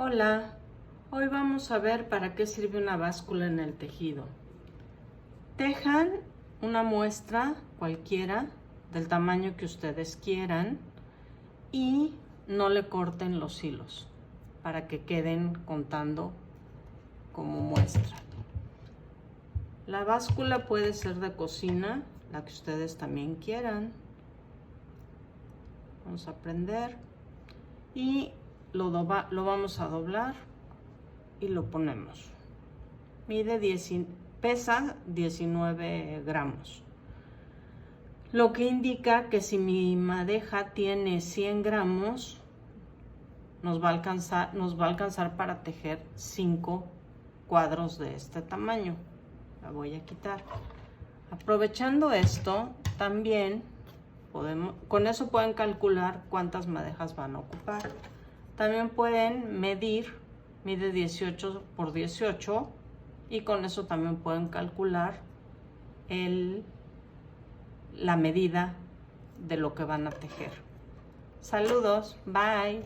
Hola, hoy vamos a ver para qué sirve una báscula en el tejido. Tejan una muestra cualquiera del tamaño que ustedes quieran y no le corten los hilos para que queden contando como muestra. La báscula puede ser de cocina, la que ustedes también quieran. Vamos a prender y lo vamos a doblar y lo ponemos. Pesa 19 gramos. Lo que indica que si mi madeja tiene 100 gramos, nos va a alcanzar para tejer 5 cuadros de este tamaño. La voy a quitar. Aprovechando esto, también con eso pueden calcular cuántas madejas van a ocupar. También pueden mide 18 por 18 y con eso también pueden calcular la medida de lo que van a tejer. Saludos, bye.